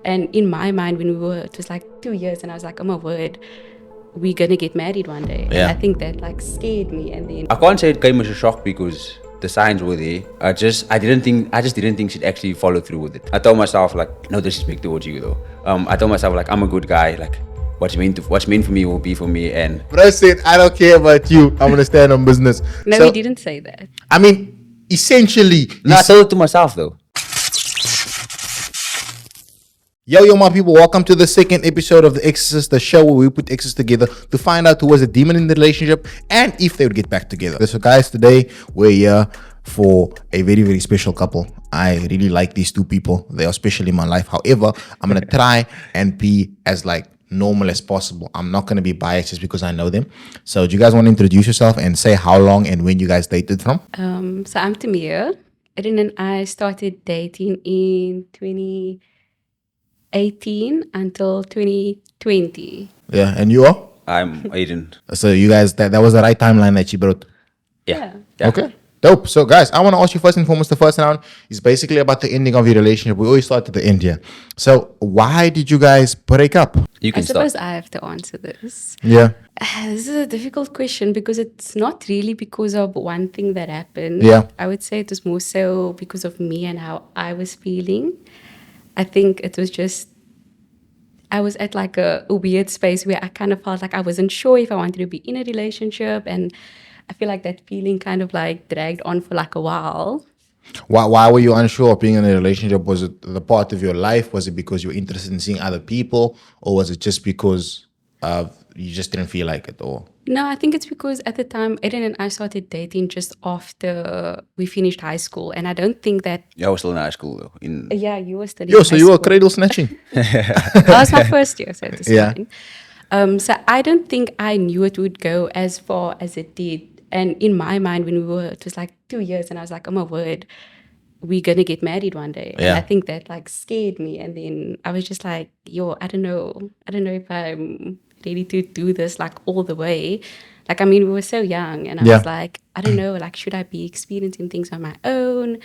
And in my mind, it was like 2 years, and I was like, oh my word, we're gonna get married one day. Yeah. And I think that like scared me. And then I can't say it came as a shock because the signs were there. I just didn't think she'd actually follow through with it. I told myself like, no disrespect towards you though. I told myself like, I'm a good guy. Like, what's meant for me will be for me. And But I said, I don't care about you. I'm gonna stand on business. no, So, we didn't say that. I mean, essentially, no, I told it to myself though. Yo, my people, welcome to the second episode of the Exes, the show where we put exes together to find out who was a demon in the relationship and if they would get back together. So guys, today we're here for a very, very special couple. I really like these two people. They are special in my life. However, I'm going to try and be as like normal as possible. I'm not going to be biased just because I know them. So do you guys want to introduce yourself and say how long and when you guys dated from? So I'm Tamiya. Aiden and I started dating in 2018 until 2020. Yeah, and you are? I'm Aiden. So you guys, that was the right timeline that you brought? Yeah. Okay. Dope. So guys, I want to ask you first and foremost, the first round is basically about the ending of your relationship. We always start at the end here. So why did you guys break up? You I can suppose start. I have to answer this. Yeah. This is a difficult question because it's not really because of one thing that happened. Yeah. I would say it was more so because of me and how I was feeling. I think it was just, I was at like a weird space where I kind of felt like I wasn't sure if I wanted to be in a relationship, and I feel like that feeling kind of like dragged on for like a while. Why were you unsure of being in a relationship? Was it the part of your life? Was it because you were interested in seeing other people? Or was it just because you just didn't feel like it? Or No, I think it's because at the time, Aiden and I started dating just after we finished high school. And I don't think that, Yeah, I was still in high school though. yeah, you were studying yo, so high you were school. cradle snatching? That was my first year, so to Yeah. say. So I don't think I knew it would go as far as it did. And in my mind, it was like 2 years, and I was like, oh my word, we're gonna get married one day. Yeah. And I think that like scared me. And then I was just like, yo, I don't know if I'm ready to do this like all the way. Like, I mean, we were so young, and I Yeah. was like, I don't know, like, should I be experiencing things on my own?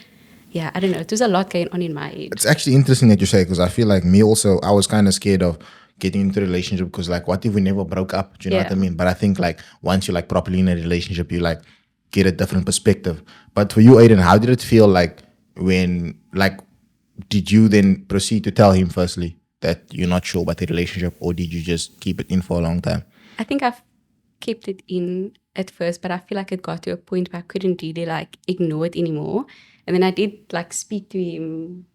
Yeah, I don't know. There's a lot going on in my age. It's actually interesting that you say, because I feel like me also, I was kind of scared of getting into a relationship because like, what if we never broke up? Do you know what I Yeah. mean? But I think like once you're like properly in a relationship, you like get a different perspective. But for you, Aiden, how did it feel like when like, did you then proceed to tell him firstly that you're not sure about the relationship, or did you just keep it in for a long time? I think I've kept it in at first, but I feel like it got to a point where I couldn't really like ignore it anymore. And then I did like speak to him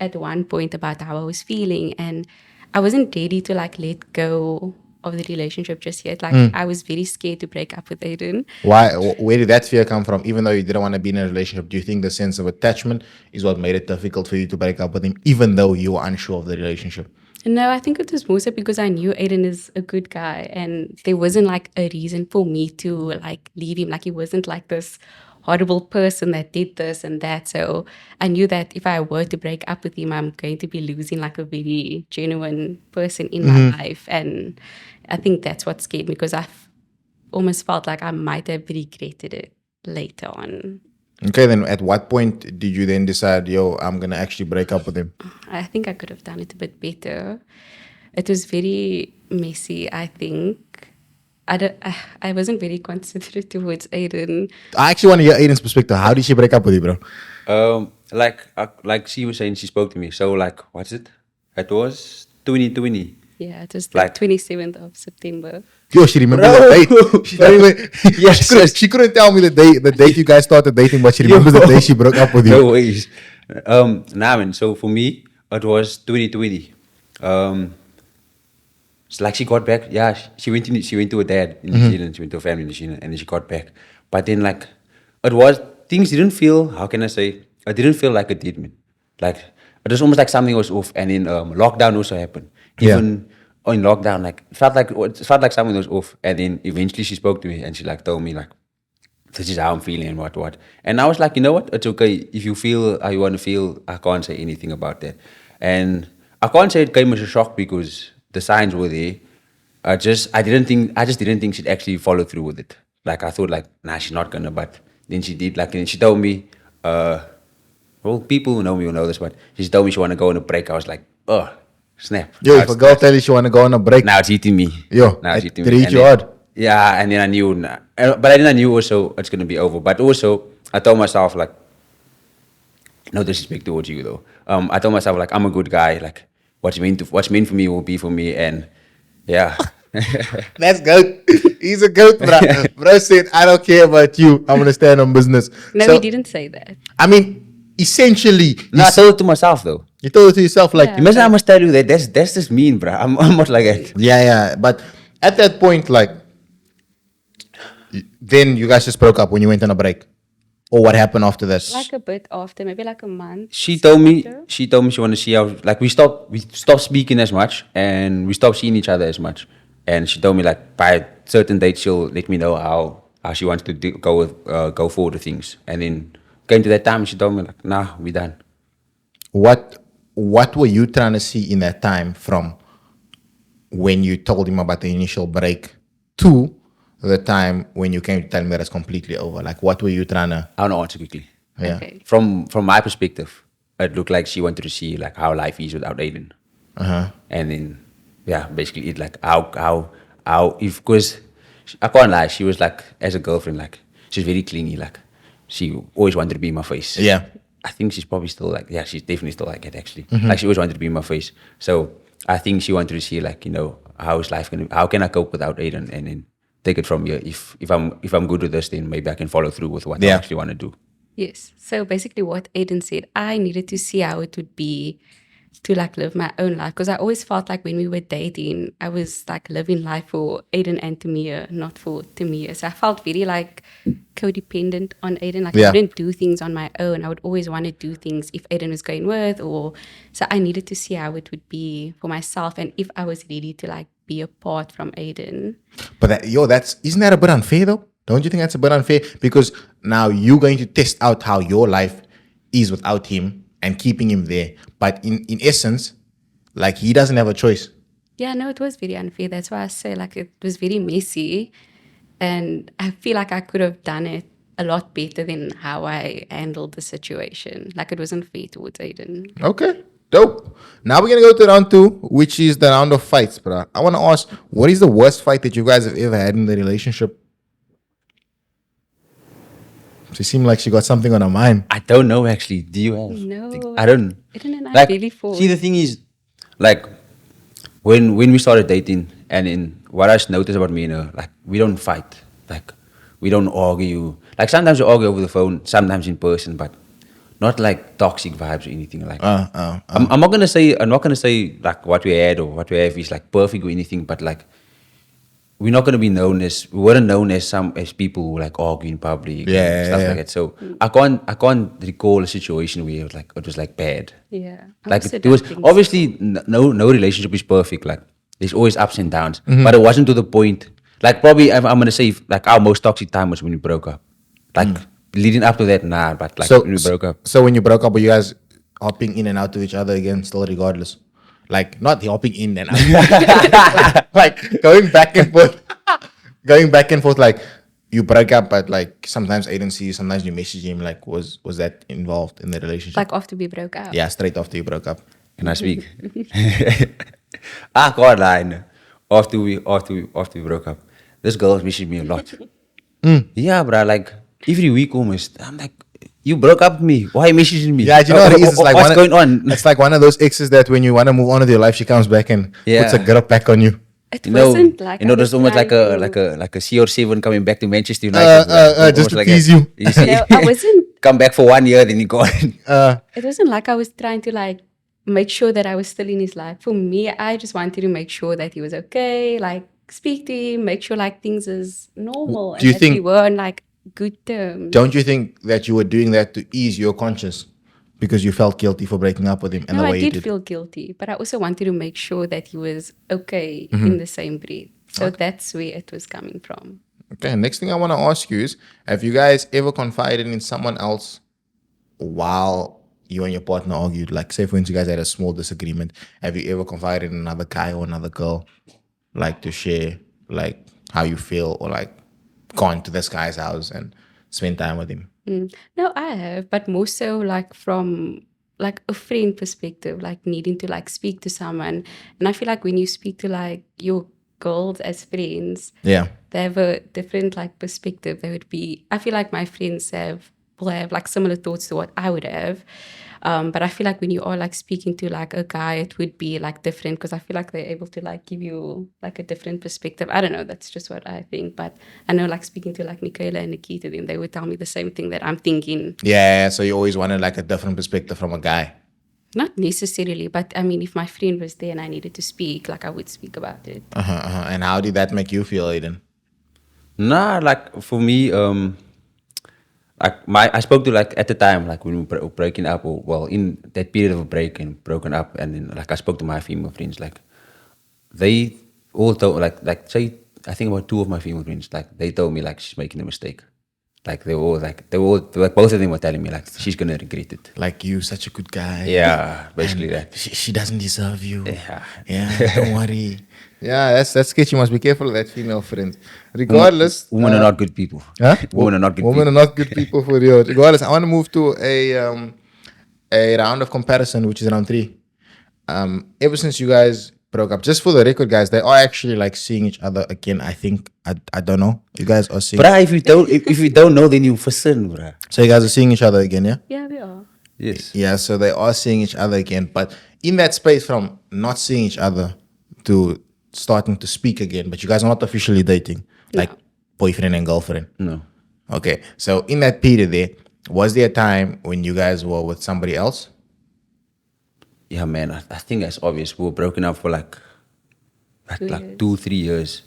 at one point about how I was feeling, and I wasn't ready to like let go of the relationship just yet. Like I was very scared to break up with Aiden. Where did that fear come from? Even though you didn't want to be in a relationship, do you think the sense of attachment is what made it difficult for you to break up with him, even though you were unsure of the relationship? No, I think it was more so because I knew Aiden is a good guy, and there wasn't like a reason for me to like leave him. Like he wasn't like this horrible person that did this and that. So I knew that if I were to break up with him, I'm going to be losing like a very genuine person in my life. And I think that's what scared me, because I almost felt like I might have regretted it later on. Okay, then at what point did you then decide, yo, I'm going to actually break up with him? I think I could have done it a bit better. It was very messy, I think. I wasn't very considerate towards Aiden. I actually want to hear Aiden's perspective. How did she break up with you, bro? Like she was saying, she spoke to me. So like, what's it? It was 2020. Yeah, it was the Like- 27th of September. Yo, she remembers Bro. the date. She, don't even, Yes. she couldn't tell me the date you guys started dating, but she remembers the day she broke up with you. No ways. Nah, man. So for me, it was 2020. It's like she got back. Yeah, she went to her dad in New Zealand. She went to her family in New Zealand, and then she got back. But then like, things didn't feel. How can I say? It didn't feel like it did, man. Like it was almost like something was off. And then lockdown also happened. Yeah. Even in lockdown, like it felt like something was off. And then eventually she spoke to me, and she like told me like, this is how I'm feeling and what. And I was like, you know what? It's okay. If you feel how you want to feel, I can't say anything about that. And I can't say it came as a shock because the signs were there. I just didn't think she'd actually follow through with it. Like I thought like, nah, she's not gonna, but then she did. Like, and she told me, well, people who know me will know this, but she told me she wanna go on a break. I was like, oh, snap. Yo, Now if a girl tell you she want to go on a break, now it's hitting me. yo, Now it's it hitting me. hit And you then- hard. Yeah, and then I knew, but then I knew also it's gonna be over. But also, I told myself like, no disrespect towards you though. I told myself like, I'm a good guy. Like, what's meant for me will be for me. And yeah, That's goat. He's a goat, bro. Bro said, I don't care about you. I'm gonna stand on business. No, So, he didn't say that. I mean, essentially, no, I told it to myself though. you told it to yourself, like, Yeah. Imagine I must tell you that that's just mean, bro. I'm not like that. yeah. But at that point, like, then you guys just broke up when you went on a break, or what happened after this? Like a bit after, maybe like a month. She told me after. she wanted to see how like we stopped speaking as much and we stopped seeing each other as much. And she told me like by a certain date she'll let me know how she wants to go forward with things. And then came to that time she told me like, nah, we done. What were you trying to see in that time from when you told him about the initial break to the time when you came to tell me that it's completely over? Like, what were you trying to? I want to answer quickly. Yeah. Okay. From my perspective, it looked like she wanted to see like how life is without Aiden. Uh-huh. And then yeah, basically it like how if because I can't lie, she was like as a girlfriend like she's very clingy, like she always wanted to be in my face. Yeah. I think she's probably still like she's definitely still like it actually. Like she always wanted to be in my face. So I think she wanted to see like, you know, how is life gonna how can I cope without Aiden and then take it from here. If I'm good with this then maybe I can follow through with what I Yeah. actually want to do. Yes. So basically, what Aiden said, I needed to see how it would be to like live my own life, because I always felt like when we were dating, I was like living life for Aiden and Tamiya, not for Tamiya. So I felt very like codependent on Aiden. Like Yeah. I wouldn't do things on my own. I would always want to do things if Aiden was going with, or so I needed to see how it would be for myself and if I was ready to like be apart from Aiden. But isn't that a bit unfair though? Don't you think that's a bit unfair? Because now you're going to test out how your life is without him and keeping him there. But in essence, like, he doesn't have a choice. Yeah, no, it was very unfair. That's why I say like it was very messy. And I feel like I could have done it a lot better than how I handled the situation. Like it wasn't fair towards Aiden. Okay, dope. Now we're gonna go to round 2, which is the round of fights, bro. I want to ask, what is the worst fight that you guys have ever had in the relationship? She seemed like she got something on her mind. I don't know actually. Do you have? No. I don't. Aiden and I Like, really fought. see, the thing is, like, when we started dating, and in what I noticed about me and her, like, we don't fight. Like, we don't argue. Like, sometimes we argue over the phone, sometimes in person, but not like toxic vibes or anything like. I'm not gonna say like what we had or what we have is like perfect or anything, but like. We weren't known as people who like argue in public and stuff like that. So I can't recall a situation where it was like bad. Yeah. I Like also it was don't think so. obviously no relationship is perfect. Like there's always ups and downs, but it wasn't to the point. Like probably I'm gonna say like our most toxic time was when we broke up. Like leading up to that, nah. But like when we broke up, So when you broke up, were you guys hopping in and out of each other again, still regardless? Like, not hopping in and out. Like, going back and forth. Going back and forth, like, you break up, but like, sometimes Aiden sees you, sometimes you message him. Like, was that involved in the relationship? Like after we broke up. Yeah, straight after you broke up. can I speak? I can't lie. No. After we broke up, this girl messaged me a lot. Yeah, bro. Like every week almost. I'm like, you broke up with me. Why are you messaging me? Yeah, do you know what it is? It's like what's going on? It's like one of those exes that when you want to move on with your life, she comes back and puts a grip back on you. It wasn't like I was there's almost like trying a to- like a CR7 coming back to Manchester United. Just Almost to like tease you. see? No, I wasn't. Come back for 1 year, then you gone. It wasn't like I was trying to like make sure that I was still in his life. For me, I just wanted to make sure that he was okay, like speak to him, make sure like things is normal, Do you and that we think- were on like good terms. Don't you think that you were doing that to ease your conscience because you felt guilty for breaking up with him and No, the I way you did did? feel guilty, but I also wanted to make sure that he was okay Mm-hmm. in the same breath. So that's where it was coming from. Okay, next thing I want to ask you is, have you guys ever confided in someone else while you and your partner argued? Like, say for instance, you guys had a small disagreement. Have you ever confided in another guy or another girl, like to share like how you feel, or like gone to this guy's house and spend time with him? No, I have, but more so like from like a friend perspective, like needing to like speak to someone. And I feel like when you speak to like your girls as friends, Yeah. they have a different like perspective. They would be, I feel like my friends will have like similar thoughts to what I would have. But I feel like when you are like speaking to like a guy, it would be like different because I feel like they're able to like give you like a different perspective. I don't know, that's just what I think. But I know like speaking to like Nicola and Nikita, then they would tell me the same thing that I'm thinking. Yeah. So you always wanted like a different perspective from a guy. Not necessarily, but I mean, if my friend was there and I needed to speak, like I would speak about it. And how did that make you feel, Aiden? Nah, like for me, like I spoke to like at the time, like when we were breaking up, or well, in that period of a break and broken up, and then like I spoke to my female friends, like they all told like say I think about two of my female friends, like they told me like she's making a mistake. Like they were like both of them were telling me like she's gonna regret it. Like, you such a good guy. Yeah, basically And that. She doesn't deserve you. Yeah. Yeah, don't worry. Yeah, that's sketchy. You must be careful of that female friend. Regardless, Women are not good people. huh? Women are not good Women people. are not good people for real. Regardless, I want to move to a round of comparison, which is round 3. Ever since you guys broke up, just for the record, guys, they are actually like seeing each other again. I think I don't know. You guys are seeing. Bruh, if you don't know, then you listen, bruh. So you guys are seeing each other again, yeah? Yeah, we are. Yes. Yeah, so they are seeing each other again. But in that space from not seeing each other to starting to speak again, but you guys are not officially dating, like boyfriend and girlfriend. No. Okay, so in that period there, was there a time when you guys were with somebody else? Yeah, man. I think that's obvious. We were broken up for like 2-3 years.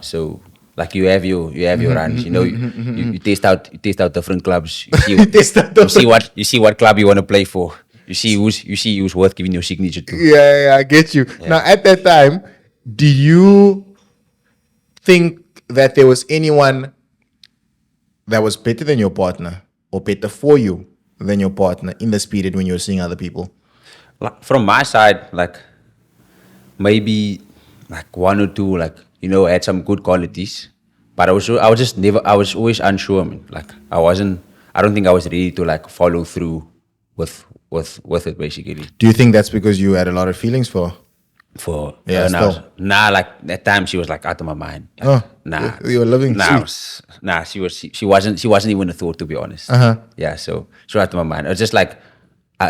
So like you have your runs. You know, you test out different clubs. You see what club you want to play for. You see who's worth giving your signature to. Yeah, I get you. Now, at that time, do you think that there was anyone that was better than your partner or better for you than your partner in this period when you were seeing other people? Like from my side, like maybe like one or two, like had some good qualities, but I was always unsure, man. Like I don't think I was ready to like follow through with it basically. Do you think that's because you had a lot of feelings for? For Yeah, her now. still. Nah, like that time she was like out of my mind. Like, nah, you were living she wasn't even a thought, to be honest. Yeah, so she was out of my mind. It was just like,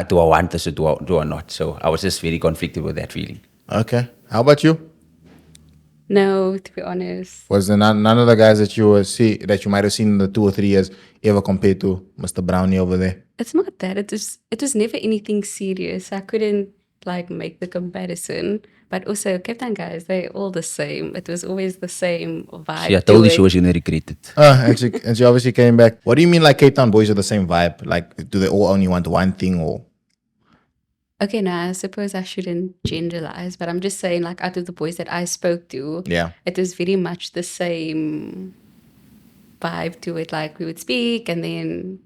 do I want this or do I not? So I was just very conflicted with that feeling. Okay. How about you? No, to be honest. Was there none of the guys that you might have seen in the 2 or 3 years ever compared to Mr. Brownie over there? It's not that. It was never anything serious. I couldn't like make the comparison. But also Cape Town guys, they're all the same. It was always the same vibe. See, I told you she was gonna regret it. Actually, and she obviously came back. What do you mean like Cape Town boys are the same vibe? Like, do they all only want one thing or? Okay, now I suppose I shouldn't generalize, but I'm just saying, like, out of the boys that I spoke to, Yeah. it was very much the same vibe to it. Like, we would speak, and then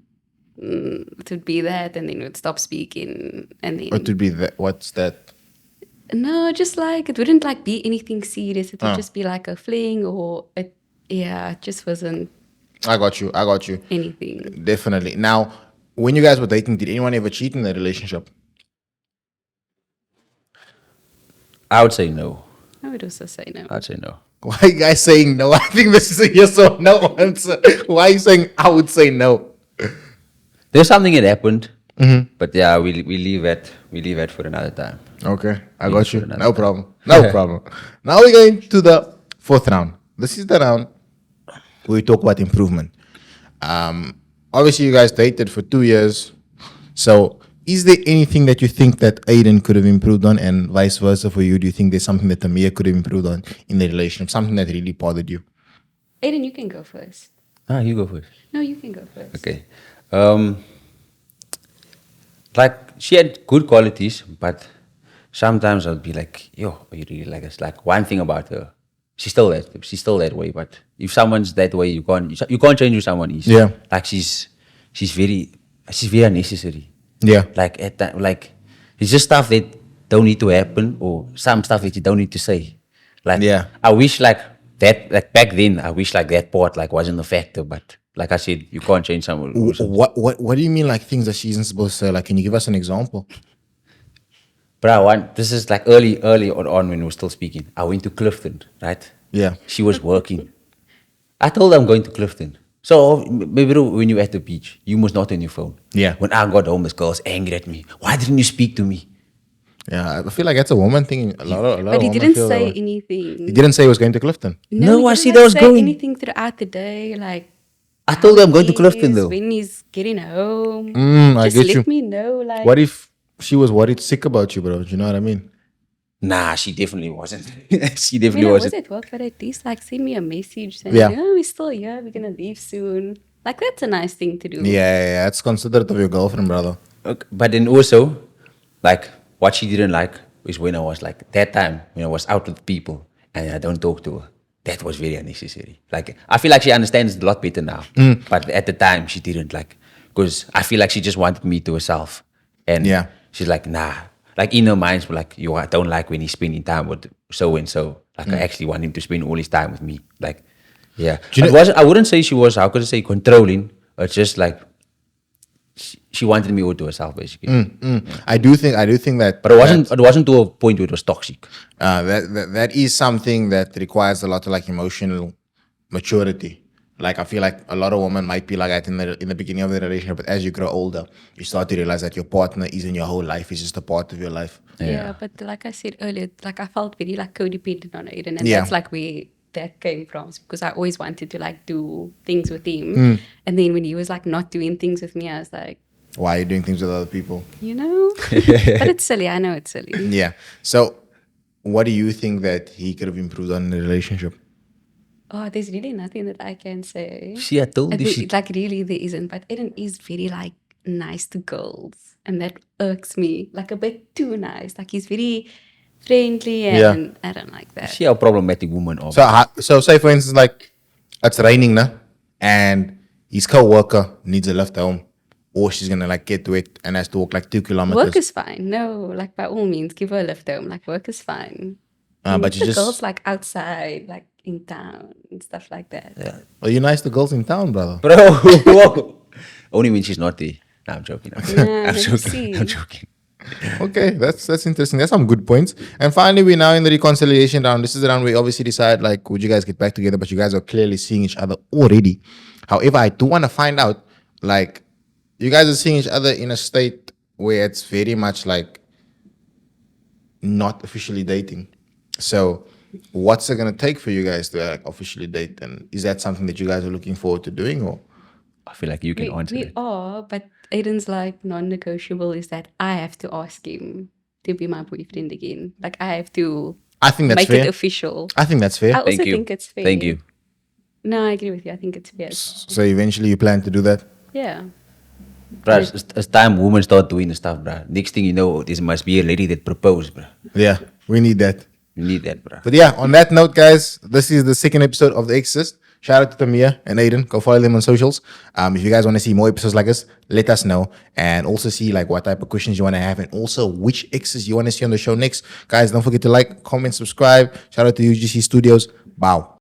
it would be that, and then we would stop speaking, and then What would be that? What's that? no, just like it wouldn't like be anything serious. It would just be like a fling, or it just wasn't I got you. anything. Definitely. Now, when you guys were dating, did anyone ever cheat in the relationship? I would say no. I would also say no. I'd say no. Why are you guys saying no? I think this is a yes or no answer. Why are you saying I would say no? There's something that happened, but yeah, we leave that for another time. Okay, I got you. for another No time. problem. No problem. Now we're going to the 4th round. This is the round where we talk about improvement. Obviously, you guys dated for 2 years. So, is there anything that you think that Aiden could have improved on, and vice versa for you? Do you think there's something that Tamiya could have improved on in the relationship, something that really bothered you? Aiden, you can go first. You go first. No, you can go first. Okay. Like she had good qualities, but sometimes I'd be like, yo, are you really like this? Like one thing about her, she's still that way. But if someone's that way, you can't change who someone is. Yeah. Like she's very unnecessary. Yeah. Like at that, like it's just stuff that don't need to happen, or some stuff that you don't need to say. Like Yeah. I wish like that, like back then, I wish like that part like wasn't a factor, but like I said, you can't change someone. What do you mean, like things that she isn't supposed to say? Like, can you give us an example? Bro, this is like early on when we were still speaking. I went to Clifton, right? Yeah. She was working. I told her I'm going to Clifton. So maybe when you're at the beach, you must not on your phone. Yeah. When I got home, this girl's angry at me. Why didn't you speak to me? Yeah, I feel like that's a woman thing. A lot But of he women didn't feel that say way. anything. He didn't say he was going to Clifton. No, he I didn't, see like, those say going. anything throughout the day. Like, I told her I'm going to he Clifton is, though. when he's getting home. I Just get let you. me know. Like, What if she was worried sick about you, bro? Do you know what I mean? Nah, she definitely wasn't. She I definitely mean, I was wasn't. at work, but at least like send me a message saying, Yeah. "Oh, we're still here. We're gonna leave soon." Like, that's a nice thing to do. Yeah, that's considerate of your girlfriend, brother. Okay. But then also, like, what she didn't like is when I was like, that time, when I was out with people and I don't talk to her. That was very unnecessary. Like, I feel like she understands a lot better now. But at the time, she didn't, like, because I feel like she just wanted me to herself. And Yeah. she's like, nah. Like, in her mind, like, I don't like when he's spending time with so and so. Like, I actually want him to spend all his time with me. Like, yeah. Do you It know- wasn't, I wouldn't say she was, how could I say, controlling. It's just like, she wanted me all to herself, basically. I do think that, But it wasn't to a point where it was toxic. that is something that requires a lot of like emotional maturity. Like, I feel like a lot of women might be like that in the beginning of the relationship, but as you grow older, you start to realize that your partner isn't your whole life; it's just a part of your life. Yeah, but like I said earlier, like I felt very like codependent on Aiden, and Yeah. that's like where that came from, because I always wanted to like do things with him, and then when he was like not doing things with me, I was like, Why are you doing things with other people? you know, but it's silly. I know it's silly. Yeah. So, what do you think that he could have improved on in the relationship? Oh, there's really nothing that I can say. See, I told you. Like really, there isn't. But Aiden is very like nice to girls, and that irks me. Like a bit too nice. Like he's very friendly, and I don't like that. See how problematic women are. So say for instance, like it's raining now, and his co-worker needs a lift home, or she's gonna like get wet and has to walk like 2 kilometers. Work is fine. No, like by all means, give her a lift home. Like work is fine. But you the just girls like outside, like in town and stuff like that. are you nice to girls in town, brother? Bro, only when she's not there. No, I'm joking. I'm Nah, joking. see. I'm joking. Okay, that's interesting. That's some good points. And finally, we're now in the reconciliation round. This is the round where we obviously decide like, would you guys get back together? But you guys are clearly seeing each other already. However, I do want to find out, like, you guys are seeing each other in a state where it's very much like not officially dating. So, what's it gonna take for you guys to like officially date? And is that something that you guys are looking forward to doing, or? I feel like you can answer We that. are, but Aiden's like non-negotiable is that I have to ask him to be my boyfriend again. Like I have to I think that's make fair. it official. I think that's fair. I also Thank you. think it's fair. Thank you. No, I agree with you. I think it's fair. So eventually, you plan to do that. Yeah. Bro, it's time women start doing the stuff, bro. Next thing you know, there must be a lady that proposed, bro. Yeah, we need that. You need that, bro. But yeah, on that note, guys, this is the second episode of The Exes. Shout out to Tamiya and Aiden. Go follow them on socials. If you guys want to see more episodes like this, let us know. And also see like what type of questions you want to have, and also which exes you want to see on the show next. Guys, don't forget to like, comment, subscribe. Shout out to UGC Studios. Bow.